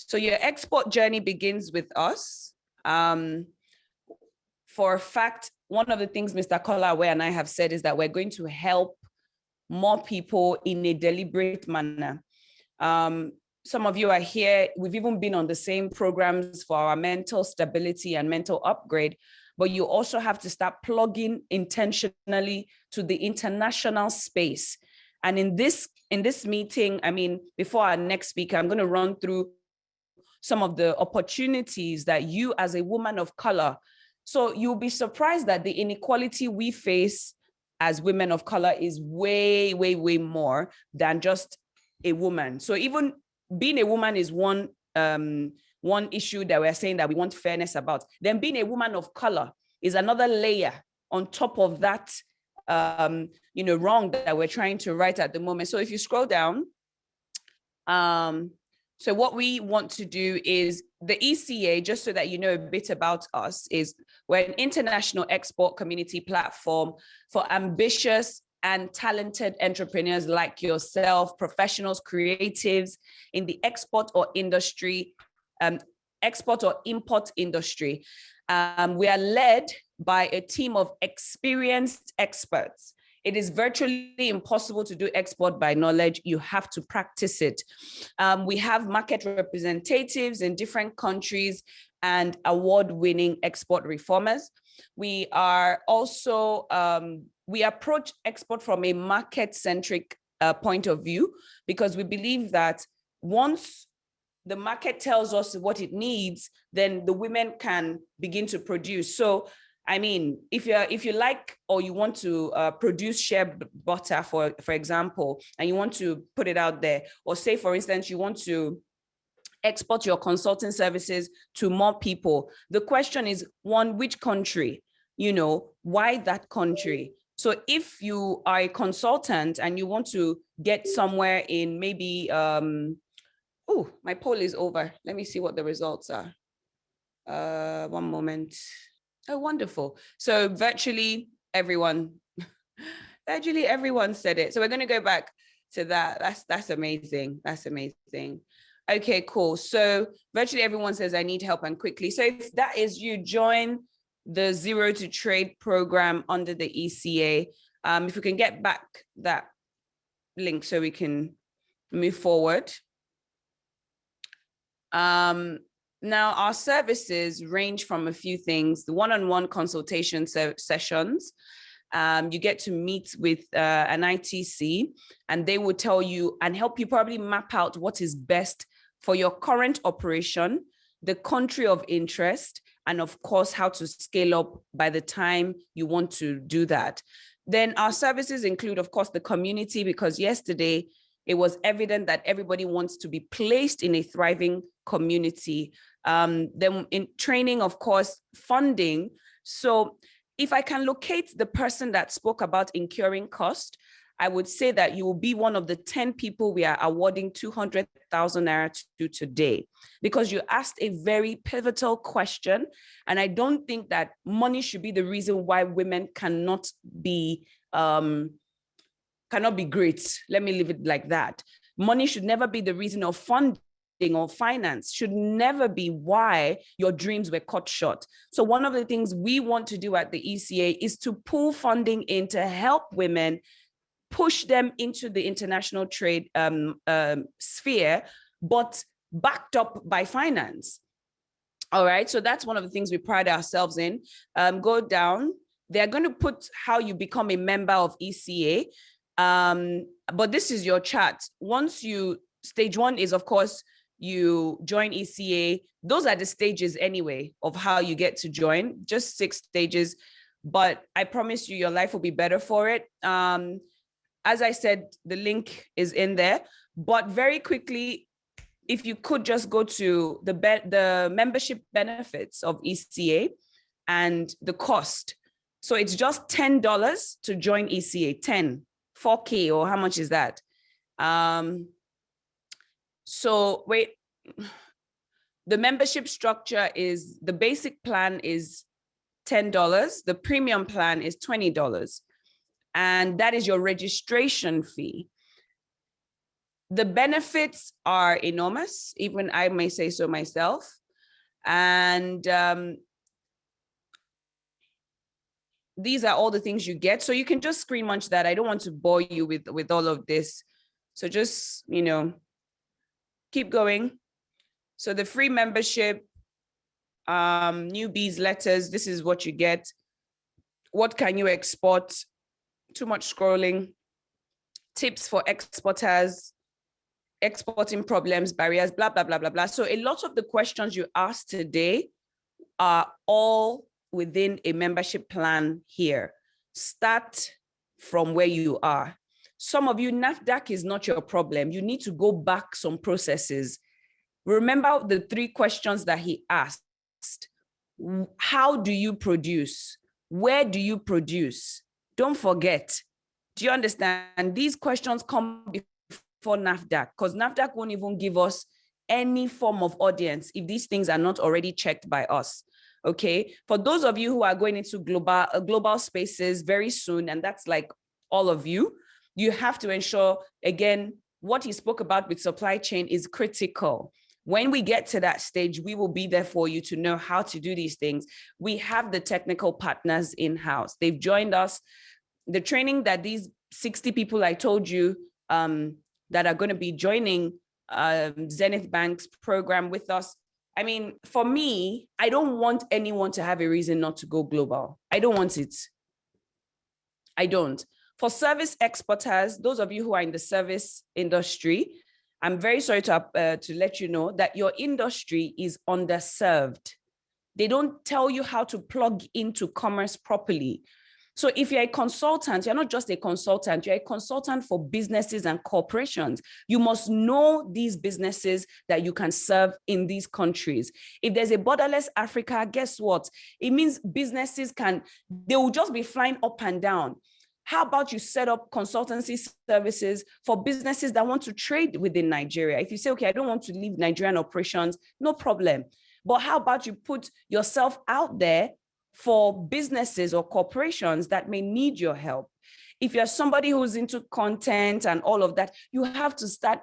So your export journey begins with us. For a fact, one of the things Mr. Kolaway and I have said is that we're going to help more people in a deliberate manner. Some of you are here, we've even been on the same programs for our mental stability and mental upgrade, but you also have to start plugging intentionally to the international space. And in this meeting, I mean, before our next speaker, I'm going to run through some of the opportunities that you as a woman of color, so you'll be surprised that the inequality we face as women of color is way, way, way more than just a woman. So even being a woman is one issue that we're saying that we want fairness about. Then being a woman of color is another layer on top of that, wrong that we're trying to right at the moment. So if you scroll down, so what we want to do is the ECA, just so that you know a bit about us, is we're an international export community platform for ambitious and talented entrepreneurs like yourself, professionals, creatives in the export or import industry. We are led by a team of experienced experts. It is virtually impossible to do export by knowledge. You have to practice it. We have market representatives in different countries and award-winning export reformers. We are also, we approach export from a market-centric point of view, because we believe that once the market tells us what it needs, then the women can begin to produce. So I mean, if you like, or you want to produce shea butter, for example, and you want to put it out there, or say, for instance, you want to export your consulting services to more people. The question is, one, which country? Why that country? So if you are a consultant and you want to get somewhere in maybe, oh, my poll is over. Let me see what the results are. One moment. Oh, wonderful. So virtually everyone said it. So we're going to go back to that. That's amazing. That's amazing. Okay, cool. So virtually everyone says, I need help and quickly. So if that is you, join the Zero to Trade program under the ECA. If we can get back that link so we can move forward. Now, our services range from a few things: the one-on-one consultation sessions. You get to meet with an ITC, and they will tell you and help you probably map out what is best for your current operation, the country of interest, and of course, how to scale up by the time you want to do that. Then our services include, of course, the community, because yesterday it was evident that everybody wants to be placed in a thriving community. Then in training, of course, funding. So if I can locate the person that spoke about incurring cost, I would say that you will be one of the 10 people we are awarding 200,000 naira to today, because you asked a very pivotal question. And I don't think that money should be the reason why women cannot be great. Let me leave it like that. Money should never be the reason of funding, or finance should never be why your dreams were cut short. So one of the things we want to do at the ECA is to pull funding in to help women, push them into the international trade sphere, but backed up by finance. All right, so that's one of the things we pride ourselves in. Go down. They're going to put how you become a member of ECA. But this is your chart. Stage one is, of course, you join ECA. Those are the stages anyway of how you get to join, just 6 stages. But I promise you, your life will be better for it. As I said, the link is in there. But very quickly, if you could just go to the membership benefits of ECA and the cost. So it's just $10 to join ECA, 10, 4K, or how much is that? So wait, the membership structure is, the basic plan is $10. The premium plan is $20. And that is your registration fee. The benefits are enormous, even I may say so myself. And these are all the things you get. So you can just screen munch that. I don't want to bore you with all of this. So just, keep going. So the free membership, newbies letters, this is what you get. What can you export? Too much scrolling. Tips for exporters, exporting problems, barriers, blah, blah, blah, blah, blah. So a lot of the questions you asked today are all within a membership plan here. Start from where you are. Some of you, NAFDAC is not your problem. You need to go back some processes. Remember the 3 questions that he asked. How do you produce? Where do you produce? Don't forget. Do you understand? These questions come before NAFDAC, because NAFDAC won't even give us any form of audience if these things are not already checked by us. Okay, for those of you who are going into global spaces very soon, and that's like all of you, you have to ensure, again, what he spoke about with supply chain is critical. When we get to that stage, we will be there for you to know how to do these things. We have the technical partners in-house. They've joined us. The training that these 60 people I told you that are going to be joining Zenith Bank's program with us, I mean, for me, I don't want anyone to have a reason not to go global. I don't want it. I don't. For service exporters, those of you who are in the service industry, I'm very sorry to let you know that your industry is underserved. They don't tell you how to plug into commerce properly. So if you're a consultant, you're not just a consultant, you're a consultant for businesses and corporations. You must know these businesses that you can serve in these countries. If there's a borderless Africa, guess what? It means businesses they will just be flying up and down. How about you set up consultancy services for businesses that want to trade within Nigeria? If you say, okay, I don't want to leave Nigerian operations, no problem. But how about you put yourself out there for businesses or corporations that may need your help? If you're somebody who's into content and all of that, you have to start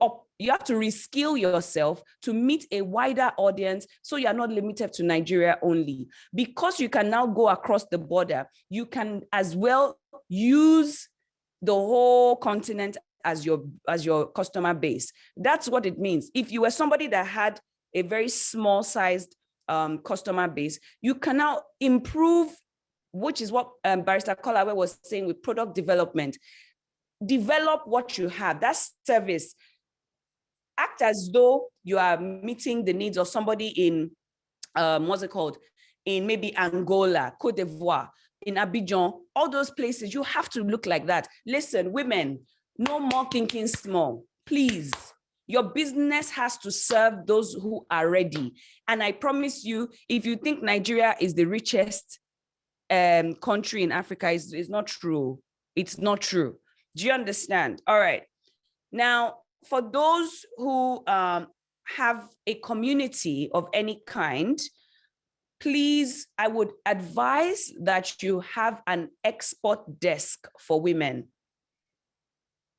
up, you have to reskill yourself to meet a wider audience, so you're not limited to Nigeria only. Because you can now go across the border, you can as well use the whole continent as your customer base. That's what it means. If you were somebody that had a very small sized customer base, you can now improve, which is what Barrister Kolawe was saying with product development. Develop what you have, that service. Act as though you are meeting the needs of somebody in, what's it called? In maybe Angola, Cote d'Ivoire, in Abidjan, all those places. You have to look like that. Listen, women, no more thinking small, please. Your business has to serve those who are ready. And I promise you, if you think Nigeria is the richest country in Africa, it's not true. It's not true. Do you understand? All right. Now, for those who have a community of any kind, please, I would advise that you have an export desk for women.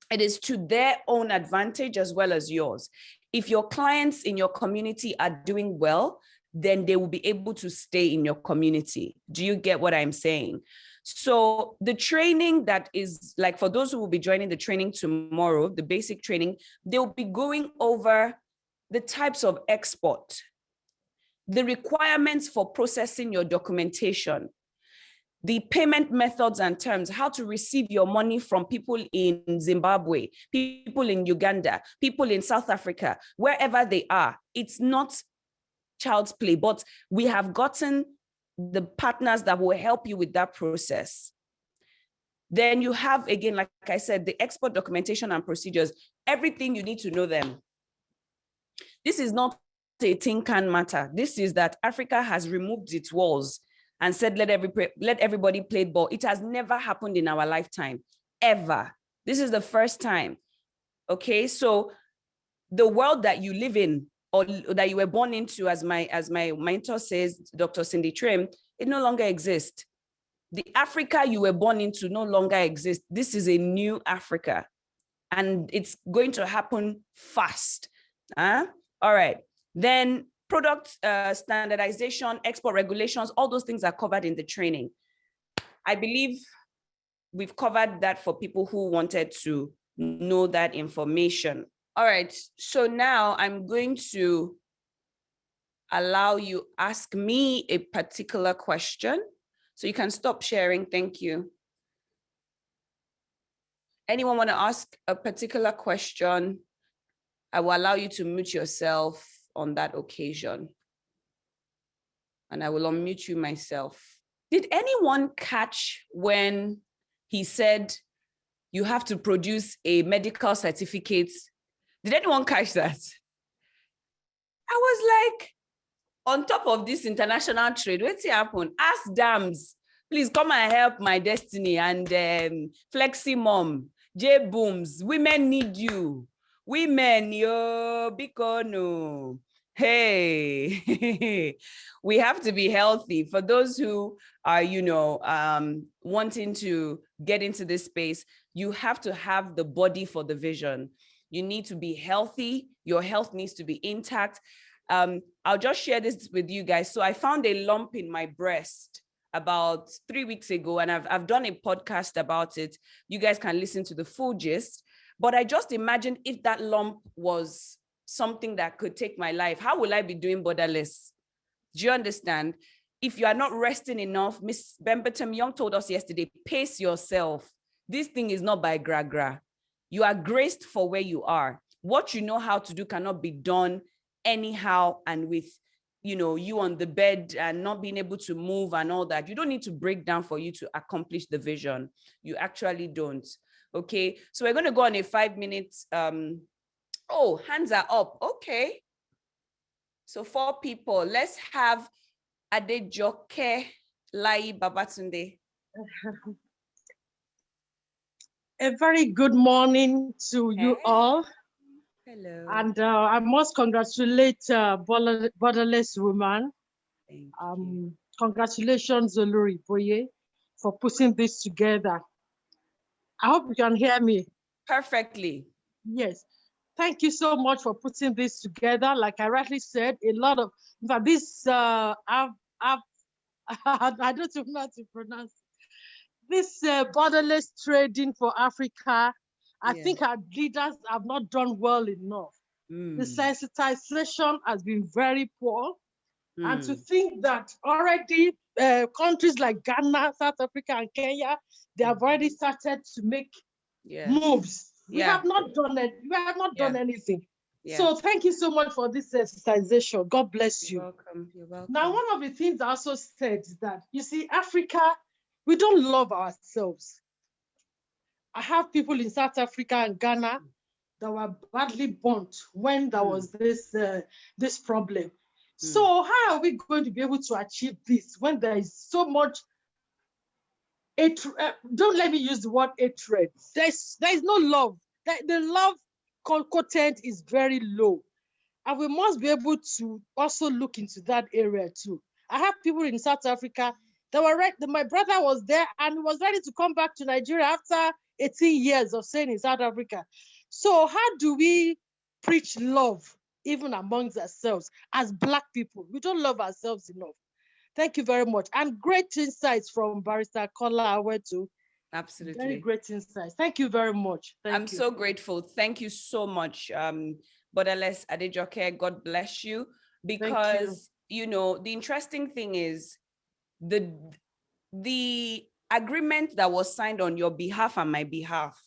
It is to their own advantage as well as yours. If your clients in your community are doing well, then they will be able to stay in your community. Do you get what I'm saying? So the training that is, like, for those who will be joining the training tomorrow, the basic training, they'll be going over the types of export, the requirements for processing your documentation, the payment methods and terms, how to receive your money from people in Zimbabwe, people in Uganda, people in South Africa, wherever they are. It's not child's play, but we have gotten the partners that will help you with that process. Then you have, again, like I said, the export documentation and procedures, everything you need to know them. This is not a tin can matter. This is that Africa has removed its walls and said, let everybody play ball. It has never happened in our lifetime, ever. This is the first time. Okay, so the world that you live in, or that you were born into, as my mentor says, Dr. Cindy Trim, it no longer exists. The Africa you were born into no longer exists. This is a new Africa. and it's going to happen fast. All right. Then product standardization, export regulations, all those things are covered in the training. I believe we've covered that for people who wanted to know that information. All right, so now I'm going to allow you ask me a particular question. So you can stop sharing, thank you. Anyone want to ask a particular question? I will allow you to mute yourself on that occasion. And I will unmute you myself. Did anyone catch when he said you have to produce a medical certificate? Did anyone catch that? I was like, on top of this international trade, what's happen? Ask dams, please come and help my destiny, and Flexi Mom, J Booms, women need you. Women, yo, biko no. Hey, we have to be healthy. For those who are, wanting to get into this space, you have to have the body for the vision. You need to be healthy. Your health needs to be intact. I'll just share this with you guys. So I found a lump in my breast about 3 weeks ago, and I've done a podcast about it. You guys can listen to the full gist. But I just imagined if that lump was something that could take my life, how will I be doing borderless? Do you understand? If you are not resting enough, Miss Bemberton Young told us yesterday, pace yourself. This thing is not by gra-gra. You are graced for where you are. What you know how to do cannot be done anyhow and with, you on the bed and not being able to move and all that. You don't need to break down for you to accomplish the vision. You actually don't. Okay, so we're going to go on a 5 minutes. Oh, hands are up. Okay. So 4 people. Let's have Adejoke Lai Babatunde. A very good morning to you all. Hello. And I must congratulate Borderless Woman. Thank you. Congratulations, Olori Boye, for putting this together. I hope you can hear me. Perfectly. Yes. Thank you so much for putting this together. Like I rightly said, a lot of, in fact, this, I don't even know how to pronounce it. This borderless trading for Africa, I think our leaders have not done well enough. The sensitization has been very poor. And to think that already countries like Ghana, South Africa, and Kenya, they have already started to make moves. We have not done it. We have not done anything. So thank you so much for this sensitization. God bless you. You're welcome. You're welcome. Now, one of the things I also said is that, you see, Africa, we don't love ourselves. I have people in South Africa and Ghana that were badly burnt when there was this problem. So how are we going to be able to achieve this when there is so much hatred? Don't let me use the word hatred. There is no love. The love content is very low. And we must be able to also look into that area too. I have people in South Africa that were ready. My brother was there and he was ready to come back to Nigeria after 18 years of staying in South Africa. So how do we preach love even amongst ourselves as Black people? We don't love ourselves enough. Thank you very much. And great insights from Barrister Kola Awetu. Absolutely. Very great insights. Thank you very much. I'm so grateful. Thank you so much, Borderless Adejoke. God bless you. Because, the interesting thing is the agreement that was signed on your behalf and my behalf.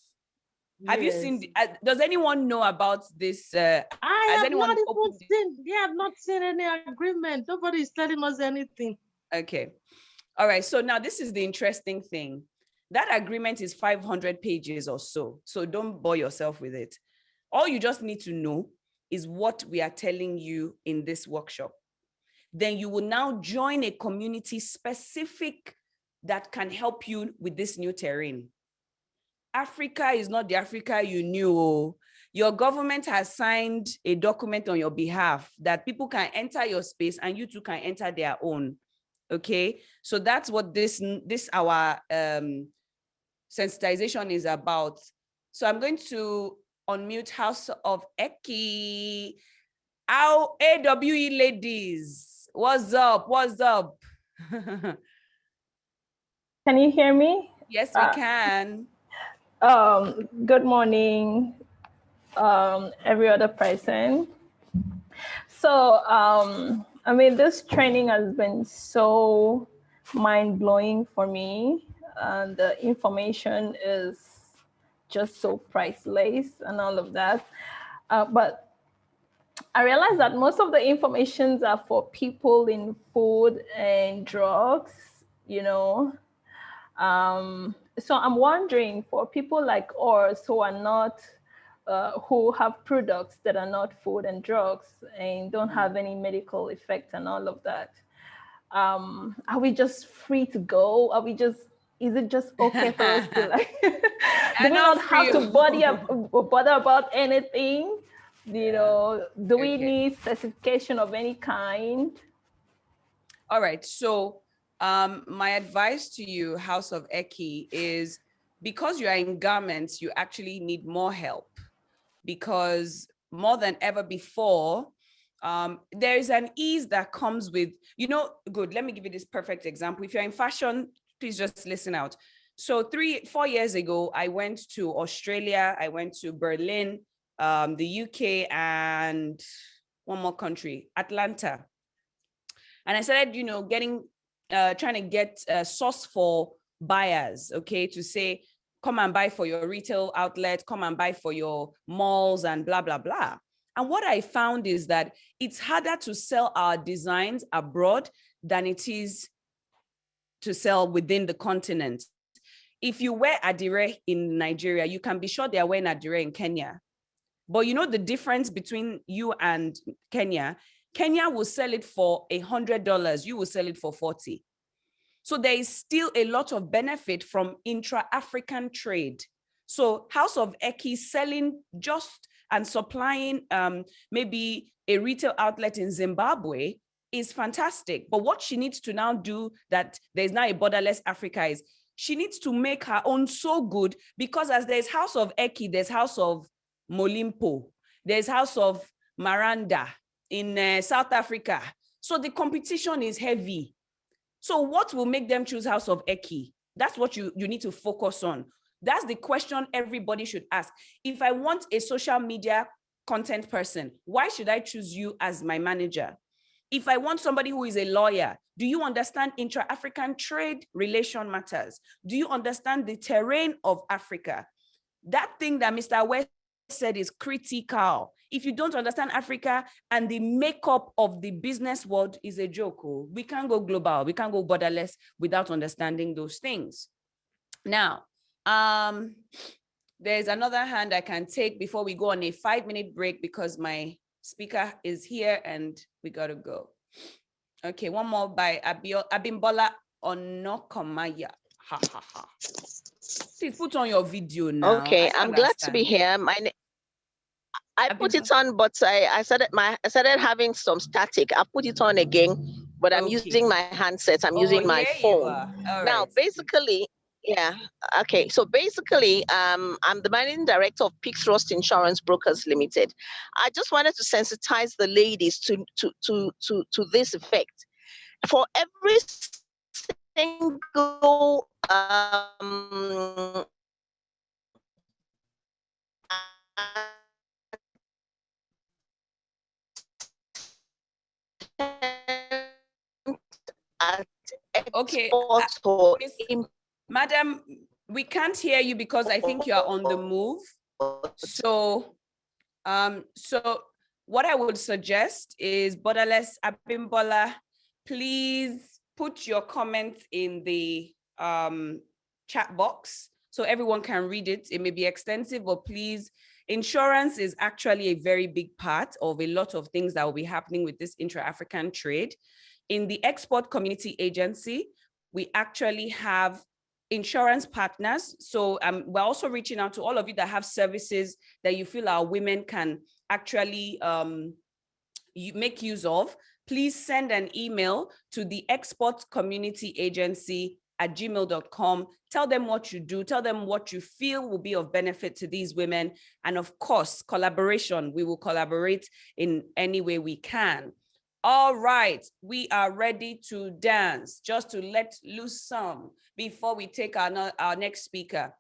Have you seen, does anyone know about this? I have not seen any agreement. Nobody is telling us anything. Okay. All right. So now this is the interesting thing. That agreement is 500 pages or so. So don't bore yourself with it. All you just need to know is what we are telling you in this workshop. Then you will now join a community specific that can help you with this new terrain. Africa is not the Africa you knew. Your government has signed a document on your behalf that people can enter your space and you too can enter their own. Okay, so that's what this our sensitization is about. So I'm going to unmute House of Eki. Our AWE ladies, what's up? What's up? Can you hear me? Yes, we can. Good morning, every other person. So, I mean, this training has been so mind-blowing for me, and the information is just so priceless and all of that. But I realize that most of the informations are for people in food and drugs, you know. So I'm wondering, for people like us who are not, who have products that are not food and drugs and don't have any medical effect and all of that, are we just free to go? Are we just, is it just okay for us to like, do we not have to bother about anything? You know, do we need certification of any kind? All right, so my advice to you, House of Eki, is because you are in garments, you actually need more help, because more than ever before, there is an ease that comes with, you know, good, let me give you this perfect example. If you're in fashion, please just listen out. So 4 years ago, I went to Australia, I went to Berlin, the UK, and one more country, Atlanta. And I started, you know, trying to get a source for buyers, okay, to say, come and buy for your retail outlet, come and buy for your malls and blah, blah, blah. And what I found is that it's harder to sell our designs abroad than it is to sell within the continent. If you wear adire in Nigeria, you can be sure they are wearing adire in Kenya. But you know the difference between you and Kenya? Kenya will sell it for $100, you will sell it for 40. So there is still a lot of benefit from intra-African trade. So House of Eki selling just and supplying maybe a retail outlet in Zimbabwe is fantastic. But what she needs to now do, that there's now a borderless Africa, is she needs to make her own so good, because as there's House of Eki, there's House of Molimpo, there's House of Maranda in South Africa. So the competition is heavy. So what will make them choose House of Eki? That's what you need to focus on. That's the question everybody should ask. If I want a social media content person, why should I choose you as my manager? If I want somebody who is a lawyer, do you understand intra-African trade relation matters? Do you understand the terrain of Africa? That thing that Mr. West said is critical. If you don't understand Africa and the makeup of the business world, is a joke. We can't go global, we can't go borderless without understanding those things. Now, there's another hand I can take before we go on a 5-minute break, because my speaker is here and we gotta go. Okay, one more by Abimbola Onokomaya. Ha ha ha. Please put on your video now. Okay, I'm glad to be here. I put it on, but I started having some static. I put it on again, but I'm using my handset. I'm using my phone. Now, basically, yeah. Okay, so basically, I'm the managing director of Peaks Trust Insurance Brokers Limited. I just wanted to sensitize the ladies to this effect. For every single okay, Madam, we can't hear you because I think you are on the move. So what I would suggest is, Borderless Abimbola, please put your comments in the chat box so everyone can read it. It may be extensive, but please, insurance is actually a very big part of a lot of things that will be happening with this intra-African trade. In the Export Community Agency, we actually have insurance partners. So we're also reaching out to all of you that have services that you feel our women can actually make use of. Please send an email to the Export Community Agency boye@gmail.com. Tell them what you do. Tell them what you feel will be of benefit to these women. And of course, collaboration. We will collaborate in any way we can. All right, we are ready to dance. Just to let loose some before we take our next speaker.